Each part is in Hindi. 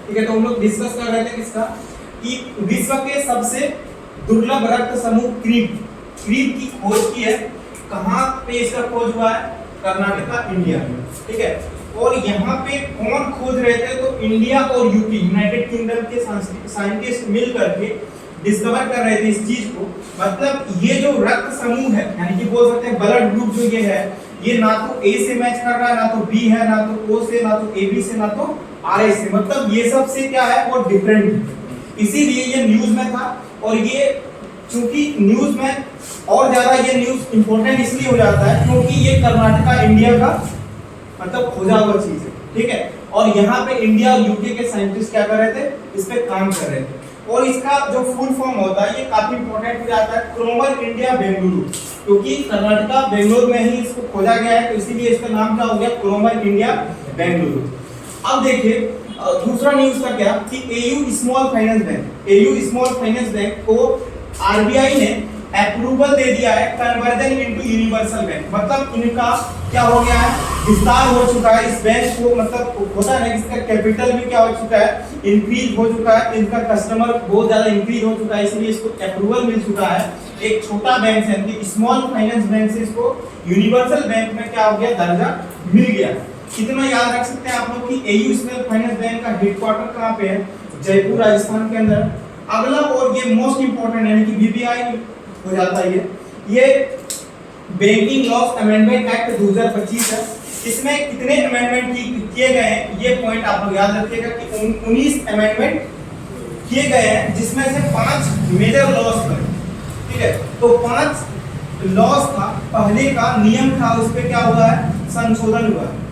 ठीक है, तो हम लोग डिस्कस कर रहे थे किसका कि विश्व के सबसे दुर्लभ रक्त समूह क्रीब की खोज की है। कहाँ पे इसका खोज हुआ है? कर्नाटका, इंडिया में। ठीक है, और यहाँ पे कौन खोज रहे थे? तो इंडिया और यूके, यूनाइटेड किंगडम के साइंटिस्ट मिल करके डिस्कवर कर रहे थे इस चीज को। मतलब ये जो रक्त समूह है, यानी कि बोल सकते हैं ब्लड ग्रुप जो ये है, ये ना तो ए से मैच कर रहा है, ना तो बी है, ना तो ओ से, ना तो ए बी से, ना तो आर ए से। मतलब ये सब से क्या है, वो डिफरेंट है। इसीलिए ये न्यूज में था। और ये चूंकि न्यूज में और ज्यादा ये न्यूज इंपॉर्टेंट इसलिए हो जाता है क्योंकि ये कर्नाटका, इंडिया का मतलब खोजा हुआ चीज है। ठीक है, और यहाँ पे इंडिया और यूके के साइंटिस्ट क्या कर रहे थे? इस पे काम कर रहे थे। और इसका जो फुल फॉर्म होता है, ये काफी इंपॉर्टेंट हो जाता है, क्रोमर इंडिया बेंगलुरु। क्योंकि कर्नाटका, बेंगलुरु में ही इसको खोजा गया है, तो इसीलिए इसका नाम क्या हो गया? क्रोमर इंडिया बेंगलुरु। अब देखिए दूसरा न्यूज का क्या कि एयू स्मॉल फाइनेंस बैंक को आरबीआई ने अप्रूवल दे दिया है कन्वर्जन इनटू यूनिवर्सल बैंक। मतलब इनका क्या हो गया है? विस्तार हो चुका है इस बैंक को। मतलब होता है ना, इसका कैपिटल भी क्या हो चुका है? इंक्रीज हो चुका है, इनका कस्टमर बहुत ज्यादा इंक्रीज हो चुका है, इसलिए इसको अप्रूवल मिल चुका है। एक छोटा बैंक से, स्मॉल फाइनेंस बैंक से इसको यूनिवर्सल बैंक में क्या हो गया? दर्जा मिल गया। कितना याद रख सकते हैं आप लोग कि एयू स्मॉल फाइनेंस बैंक का हेडक्वार्टर कहाँ पे है? जयपुर, राजस्थान के अंदर। अगला और ये मोस्ट इंपोर्टेंट यानी कि बीबीआई हो जाता है ये बैंकिंग लॉस अमेंडमेंट एक्ट 2025 है। इसमें कितने अमेंडमेंट किए गए हैं ये पॉइंट आप लोग याद रखिएगा कि 19 अमेंडमेंट किए गए हैं, जिसमें से 5 मेजर लॉस पर। ठीक है, तो 5 लॉस था, पहले का नियम था, उस पे क्या हुआ है? संशोधन हुआ है।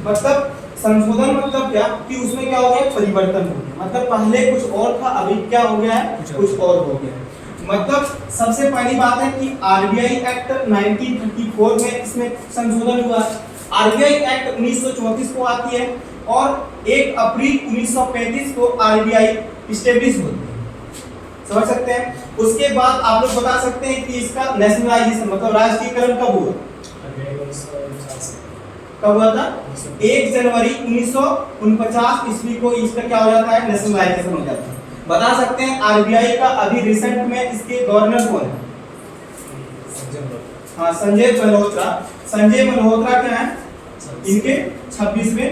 मतलब संशोधन मतलब क्या कि उसमें क्या हो गया? परिवर्तन हो गया। मतलब पहले कुछ और था, अभी क्या हो गया है? कुछ और हो गया। मतलब सबसे पहली बात है कि आरबीआई एक्ट 1934 में इसमें संशोधन हुआ। आरबीआई एक्ट 1934 को आती है और 1 अप्रैल 1935 को आरबीआई इस्टेब्लिश होती है। समझ सकते हैं? उसके बाद आप लोग बता सकते हैं कि इसका नेशनलाइजेशन मतलब राष्ट्रीयकरण कब हुआ? कब हुआ था? 1 जनवरी 1949 ईस्वी को इसका क्या हो जाता है? नेशनलाइजेशन हो जाता है। बता सकते हैं आरबीआई का अभी रिसेंट में इसके गवर्नर कौन है? हाँ, संजय मल्होत्रा। संजय मल्होत्रा क्या है? इनके 26वें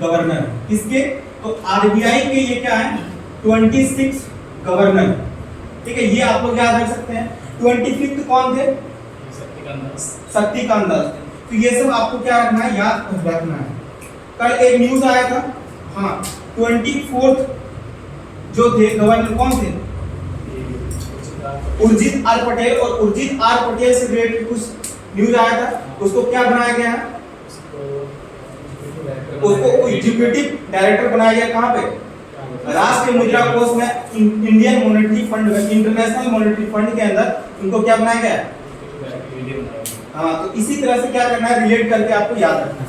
गवर्नर। किसके? तो आरबीआई के ये क्या है? 26 गवर्नर। ठीक है, ये आप लोग याद रख सकते हैं। 25 कौन थे? शक्तिकांत दास। तो ये सब आपको क्या रखना है? याद रखना है। कल एक न्यूज आया था, हाँ, 24 जो थे गवर्नर कौन थे? उर्जित आर पटेल। और उर्जित आर पटेल से रिलेटेड कुछ न्यूज आया था, उसको क्या बनाया गया है? उसको एग्जीक्यूटिव डायरेक्टर बनाया गया। कहाँ पे? राष्ट्रीय मुद्रा कोष में, इंडियन मॉनेटरी फंड में, इंटरनेशनल मॉनेटरी फंड के अंदर उनको क्या बनाया गया है? हाँ, तो इसी तरह से क्या करना है? रिलेट करके आपको याद रखना है।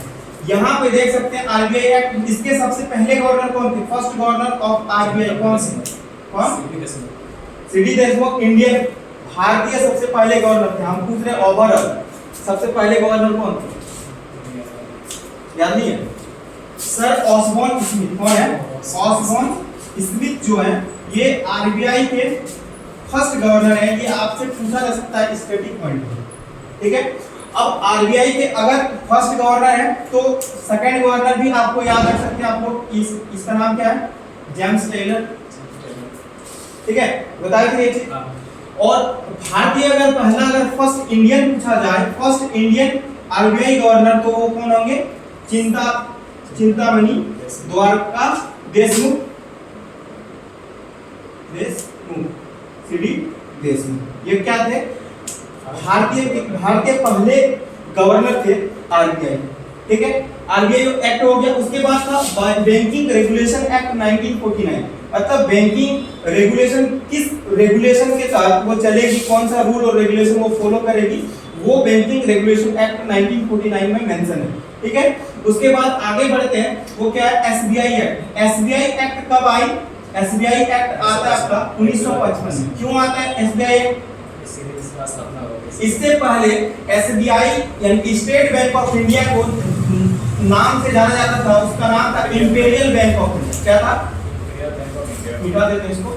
यहाँ पे देख सकते हैं आरबीआई एक्ट, इसके सबसे पहले गवर्नर कौन थे? फर्स्ट गवर्नर ऑफ आरबीआई कौन से? कौन? सीडी देशमुख। इंडियन भारतीय सबसे पहले गवर्नर थे। हम पूछ रहे ओवरऑल सबसे पहले गवर्नर कौन थे? याद नहीं है? Sir Osborne Smith. कौन है? ऑसबॉर्न स्मिथ जो है ये आरबीआई के फर्स्ट गवर्नर है। ये आपसे पूछा जा सकता है स्टैटिक पॉइंट। ठीक है, अब आरबीआई के अगर फर्स्ट गवर्नर है तो सेकंड गवर्नर भी आपको याद रख सकते हैं आप लोग। इसका नाम क्या है? James Taylor. ठीक है, बताइए ये चीज। और भारतीय अगर पहला अगर फर्स्ट इंडियन पूछा जाए, फर्स्ट इंडियन आरबीआई गवर्नर, तो वो कौन होंगे? चिंतामणि द्वारका देशमुख। सीडी देशमुख। ये क्या थे? भारतीय पहले गवर्नर थे आरबीआई। ठीक है, आरबीआई एक्ट हो गया। उसके बाद था बैंकिंग रेगुलेशन एक्ट 1949। मतलब बैंकिंग रेगुलेशन, किस रेगुलेशन के तहत वो चलेगी, कौन सा रूल और रेगुलेशन वो फॉलो करेगी, वो बैंकिंग रेगुलेशन एक्ट 1949 में मेंशन है। ठीक है, उसके बाद आगे बढ़ते हैं, वो क्या है? SBI act. एसबीआई एक्ट कब आई? एसबीआई एक्ट आता है आपका 1955 में। क्यों आता है एसबीआई एक्ट? इससे पहले एसबीआई यानी स्टेट बैंक ऑफ इंडिया को नाम से जाना जाता था उसका नाम था इंपीरियल बैंक ऑफ इंडिया। क्या था? मिटा देते हैं इसको।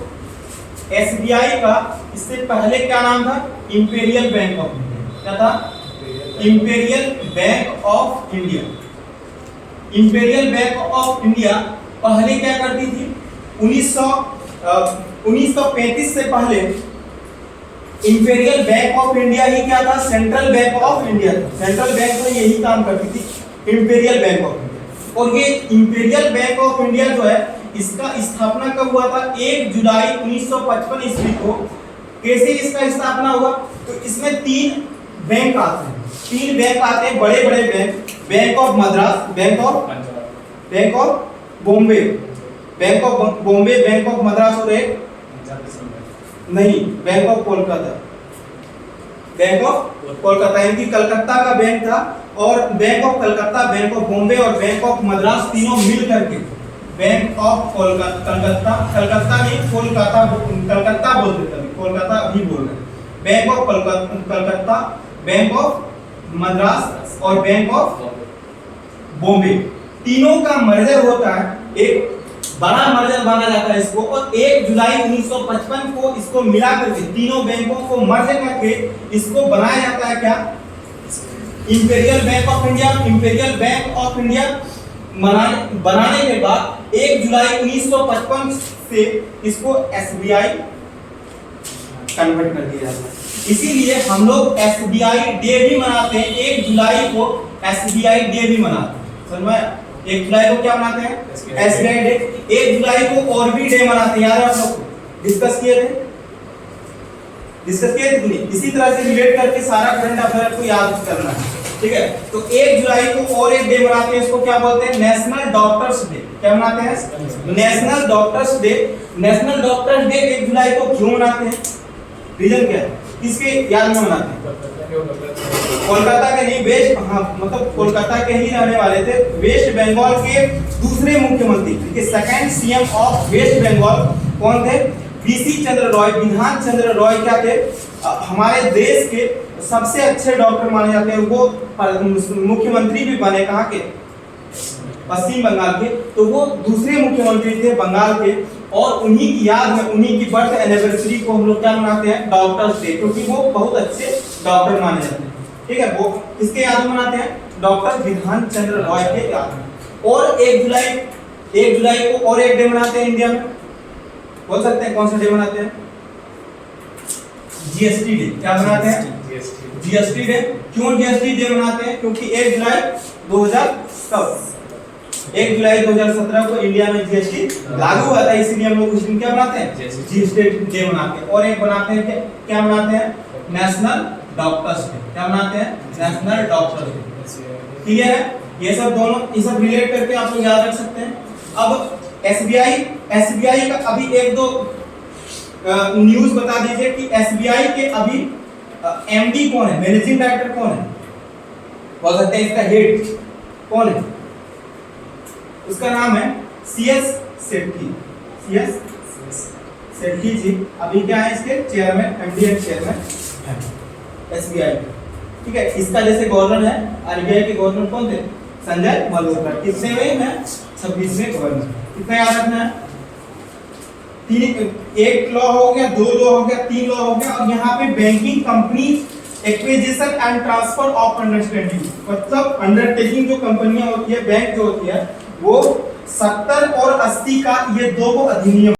एसबीआई का इससे पहले क्या नाम था? Imperial bank of India. क्या था? Imperial bank of India. Imperial bank of India पहले क्या करती थी? 1935 से पहले इंपीरियल बैंक ऑफ इंडिया ही क्या था? सेंट्रल बैंक ऑफ इंडिया था। सेंट्रल बैंक में यही काम करती थी, इंपीरियल बैंक ऑफ इंडिया। और ये इंपीरियल बैंक ऑफ इंडिया जो है इसका स्थापना कब हुआ था? 1 जुलाई 1955 ईस्वी को। कैसे इसका स्थापना हुआ? तो इसमें 3 बैंक आते हैं, 3 बैंक आते हैं, बड़े बड़े bank. Bank of Madras, bank of Bombay, bank of Bombay, bank of Madras और एक नहीं, bank of Kolkata. Bank of Kolkata इनकी कलकत्ता का बैंक था। और bank of Calcutta, bank of Bombay और बैंक ऑफ मद्रास तीनों मिल करके बैंक ऑफ कलकत्ता, कलकत्ता नहीं कोलकाता, कलकत्ता बोलते थे, कोलकाता भी बोल रहे। Bank of Calcutta, bank of Madras और बैंक ऑफ बॉम्बे, तीनों का मर्जर होता है, एक बड़ा मर्जर माना जाता है इसको। और 1 जुलाई 1955 को इसको मिला करके तीनों बैंकों को मर्ज करके इसको बनाया जाता है क्या? Imperial bank of India. Imperial bank of India बनाने के बाद 1 जुलाई 1955 से इसको एसबीआई कन्वर्ट कर दिया जाता है। इसीलिए हम लोग एसबीआई डे भी मनाते हैं। 1 जुलाई को एसबीआई डे भी मनाते हैं। समझ में? 1 जुलाई को क्या मनाते हैं? SBI day. 1 जुलाई को और भी डे मनाते हैं, याद है आप लोग? डिस्कस किए थे कि नहीं? इसी तरह से रिलेट करके सारा करंट अफेयर को याद करना है, ठीक है? तो 1 जुलाई को और एक डे मनाते हैं, इसको क्या बोलते हैं? National doctors day. क्या मनाते हैं? National doctors day. National doctors day 1 जुलाई को क्यों मनाते हैं? रीजन क्या है? किसके याद में मनाते हैं? कोलकाता के नहीं, वेस्ट, हाँ मतलब कोलकाता के ही रहने वाले थे। वेस्ट बंगाल के दूसरे मुख्यमंत्री, second CM of west Bengal कौन थे? बीसी चंद्र रॉय, विधान चंद्र रॉय क्या थे? हमारे देश के सबसे अच्छे डॉक्टर माने जाते हैं। वो मुख्यमंत्री भी बने, कहाँ के? पश्चिम बंगाल के। तो वो दूसरे मुख्यमंत्री थे बंगाल के। और उन्हीं की याद में, उन्हीं की बर्थ एनिवर्सरी को हम लोग क्या मनाते हैं? डॉक्टर्स डे, क्योंकि वो बहुत अच्छे डॉक्टर माने जाते हैं, ठीक है? वो किसके याद में मनाते हैं? डॉक्टर विधान चंद्र रॉय के याद में। और 1 जुलाई को और एक डे मनाते हैं इंडिया में। बोल सकते हैं कौन सा डे मनाते हैं? GST day. क्या मनाते हैं? GST day. क्यों जीएसटी डे मनाते हैं? क्योंकि 1 जुलाई 2017 को इंडिया में जीएसटी लागू हुआ था, इसीलिए हम लोग उस दिन क्या मनाते हैं? जीएसटी डे मनाते हैं। और एक बनाते हैं क्या मनाते हैं? National doctors day. क्या मनाते हैं? National doctors day. क्लियर है? ये सब दोनों, ये सब रिलेट करके आप लोग याद रख सकते हैं। अब एसबीआई का अभी 1-2 न्यूज बता दीजिए कि एसबीआई के अभी एमडी कौन है? मैनेजिंग डायरेक्टर कौन है? बोल सकते हैं इसका हेड कौन है? उसका नाम है सीएस सेठी। सीएस सेठी जी अभी क्या है इसके chairman, MD and chairman SBI, ठीक है? इसका जैसे गवर्नर है, आरबीआई के गवर्नर कौन थे? संजय मल्होत्रा। कितने में है? 26वें गवर्नर। कितना याद रखना है? 1 लॉ हो गया, 2 लॉ हो गया, 3 लॉ हो गया। और यहाँ पे banking company acquisition and transfer of understanding, मतलब अंडरटेकिंग जो कंपनियां होती है, बैंक जो होती है, वो 70 और 80 का ये 2 अधिनियम